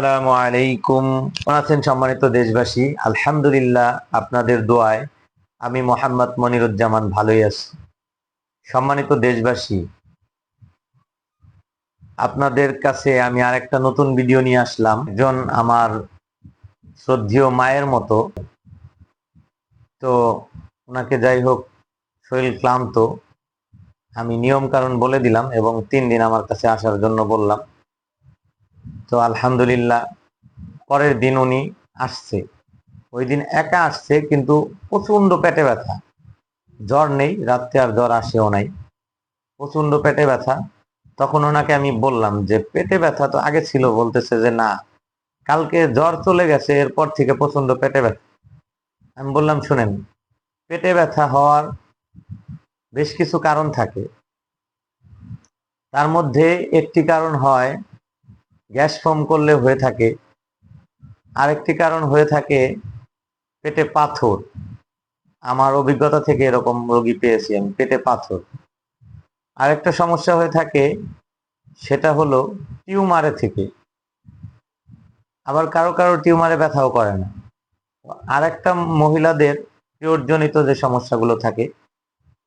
আসসালামু আলাইকুম। কেমন আছেন সম্মানিত দেশবাসী? আলহামদুলিল্লাহ, আপনাদের দোয়ায় আমি মোহাম্মদ মনিরুজ্জামান ভালোই আছি। সম্মানিত দেশবাসী, আপনাদের কাছে আমি আরেকটা নতুন ভিডিও নিয়ে আসলাম। একজন আমার শ্রদ্ধেয় মায়ের মতো। তো ওনাকে যাই হোক, শরীর ক্লান্ত, আমি নিয়ম কারণ বলে দিলাম এবং 3 দিন আমার কাছে আসার জন্য বললাম। তো আলহামদুলিল্লাহ, পরের দিন উনি আসছে। ওই দিন একা আসছে, কিন্তু প্রচন্ড পেটে ব্যথা। জ্বর নেই, রাত্রে আর জ্বর আসেও নাই, প্রচন্ড পেটে ব্যথা। তখন ওনাকে আমি বললাম যে পেটে ব্যথা তো আগে ছিল, বলতেছে যে না, কালকে জ্বর চলে গেছে, এরপর থেকে প্রচন্ড পেটে ব্যথা। আমি বললাম শুনেন, পেটে ব্যথা হওয়ার বেশ কিছু কারণ থাকে। তার মধ্যে একটি কারণ হয় গ্যাস ফর্ম করলে হয়ে থাকে, আরেকটি কারণ হয়ে থাকে পেটে পাথর। আমার অভিজ্ঞতা থেকে এরকম রোগী পেয়েছি আমি, পেটে পাথর। আরেকটা সমস্যা হয়ে থাকে, সেটা হলো টিউমারে থেকে। আবার কারো কারো টিউমারে ব্যথাও করে না। আর একটা মহিলাদের পিরিয়ডজনিত যে সমস্যাগুলো থাকে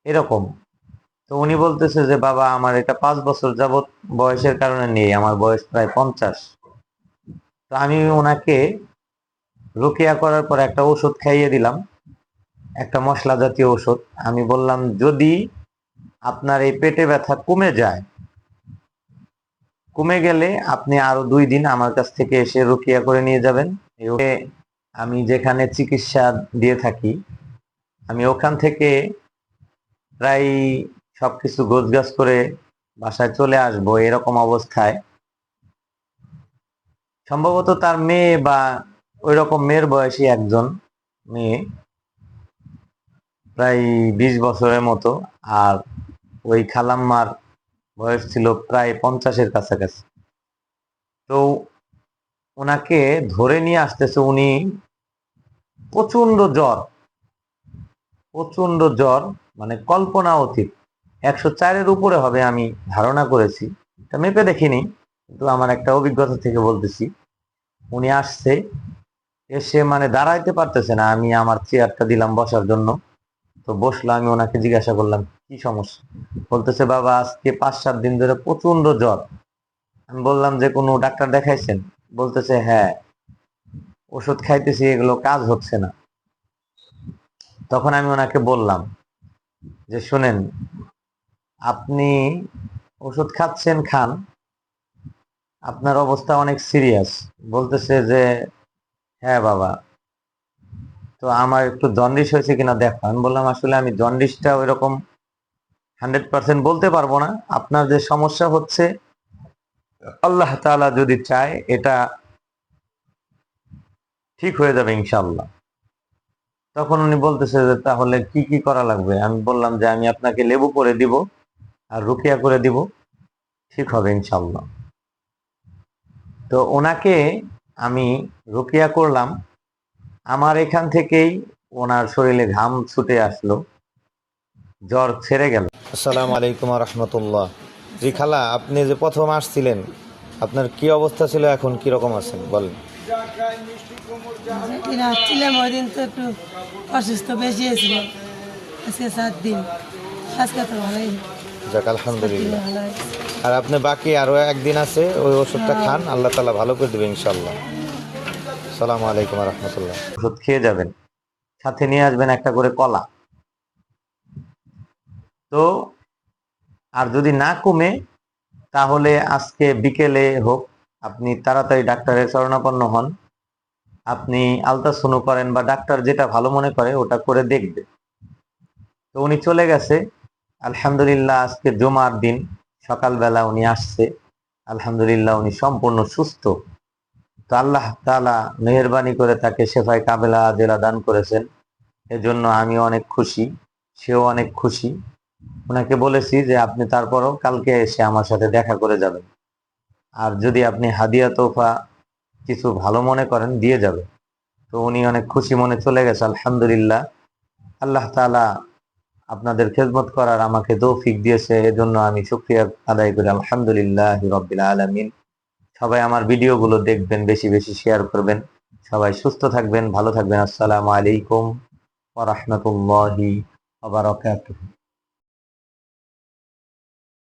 এরকম। তো উনি বলতেছে যে বাবা, আমার এটা 5 বছর যাবত বয়সের কারণে নেই, আমার বয়স প্রায় 50। তো আমি ওনাকে রুকিয়া করার পর একটা ওষুধ খাইয়ে দিলাম, একটা মশলা জাতীয় ওষুধ। আমি বললাম যদি আপনার এই পেটে ব্যথা কমে যায়, কমে গেলে আপনি আরো 2 দিন আমার কাছ থেকে এসে রুকিয়া করে নিয়ে যাবেন। আমি যেখানে চিকিৎসা দিয়ে থাকি, আমি ওখান থেকে প্রায় সবকিছু গোছগাছ করে বাসায় চলে আসবো। এরকম অবস্থায় সম্ভবত তার মেয়ে বা ওই রকম মেয়ের বয়সী একজন মেয়ে, প্রায় 20 বছরের মতো। আর ওই খালাম্মার বয়স ছিল প্রায় 50-এর কাছাকাছি। তো ওনাকে ধরে নিয়ে আসতেছে, উনি প্রচন্ড জ্বর, প্রচন্ড জ্বর, মানে কল্পনা অতীত। 104-এর উপরে হবে আমি ধারণা করেছি, এটা মেপে দেখিনি, কিন্তু আমার একটা অভিজ্ঞতা থেকে বলতেছি। উনি আসছে, এসে মানে দাঁড়াইতে পারতেছে না। আমি আমার চেয়ারটা দিলাম বসার জন্য, তো বসলো। আমি ওনাকে জিজ্ঞাসা করলাম কি সমস্যা। বলতেছে বাবা, আজকে 5-7 দিন ধরে প্রচন্ড জ্বর। আমি বললাম যে কোনো ডাক্তার দেখাইছেন? বলতেছে হ্যাঁ, ওষুধ খাইতেছি, এগুলো কাজ হচ্ছে না। তখন আমি ওনাকে বললাম যে শুনেন, আপনি ওষুধ খাচ্ছেন, খান, আপনার অবস্থা অনেক সিরিয়াস। বলতেছে যে হ্যাঁ বাবা, তো আমার একটু জন্ডিস হয়েছে কিনা দেখো। আমি বললাম আসলে আমি জন্ডিসটা ওইরকম 100% বলতে পারবো না। আপনার যে সমস্যা হচ্ছে, আল্লাহ তাআলা যদি চায় এটা ঠিক হয়ে যাবে ইনশাআল্লাহ। তখন উনি বলতেছে যে তাহলে কি কি করা লাগবে। আমি বললাম যে আমি আপনাকে লেবু করে দিব আর রুকিয়া করে দিব, ঠিক হবে ইনশাআল্লাহ। তো ওনাকে আমি রুকিয়া করলাম, আমার এখান থেকেই ওনার শরীরে ঘাম ছুটে আসলো, জ্বর ছেড়ে গেল। আসসালামু আলাইকুম রহমতুল্লাহ। জি খালা, আপনি যে প্রথম আসছিলেন, আপনার কি অবস্থা ছিল, এখন কি রকম আছেন বলেন? যেদিন আসছিলাম ওই দিন তো একটু অসুস্থ বেশি হয়েছিল। আজকে 7 দিন, আজকে তো ভালোই, যাক 7 দিনে আলহামদুলিল্লাহ। ভালো হয়েছে। আর আপনি বাকি আরো একদিন আছে, ওই ওষুধটা খান, আল্লাহ তাআলা ভালো করে দেবে ইনশাআল্লাহ। আসসালামু আলাইকুম রহমতুল্লাহ। ওষুধ খেয়ে যাবেন, সাথে নিয়ে আসবেন একটা করে কলা। তো আর যদি না কমে, তাহলে আজকে বিকেলে হোক, আপনি তাড়াতাড়ি ডাক্তারের শরণাপন্ন হন। আপনি আলট্রাসাউন্ড করেন বা ডাক্তার যেটা ভালো মনে করে ওটা করে দেখবে। তো উনি চলে গেছে, আলহামদুলিল্লাহ। আজকে জুমার দিন, সকালবেলা উনি আসছে, আলহামদুলিল্লাহ উনি সম্পূর্ণ সুস্থ। তো আল্লাহ তাআলা মেহেরবানি করে তাকে শেফায়ে কামেলা আজেলা দান করেছেন, এজন্য আমি অনেক খুশি, সেও অনেক খুশি। ওনাকে বলেছি যে আপনি তারপরও কালকে এসে আমার সাথে দেখা করে যাবেন, আর যদি আপনি হাদিয়া তোফা কিছু ভালো মনে করেন দিয়ে যাবে। তো উনি অনেক খুশি মনে চলে গেছে আলহামদুলিল্লাহ। আল্লাহ তাআলা আপনাদের খেদমত করার আমাকে তৌফিক দিয়েছে, এজন্য আমি শুকরিয়া আদায় করি আলহামদুলিল্লাহি রাব্বিল আলামিন। সবাই আমার ভিডিওগুলো দেখবেন, বেশি বেশি শেয়ার করবেন। সবাই সুস্থ থাকবেন, ভালো থাকবেন। আসসালামু আলাইকুম ওয়া রাহমাতুল্লাহি ওয়া বারাকাতুহু।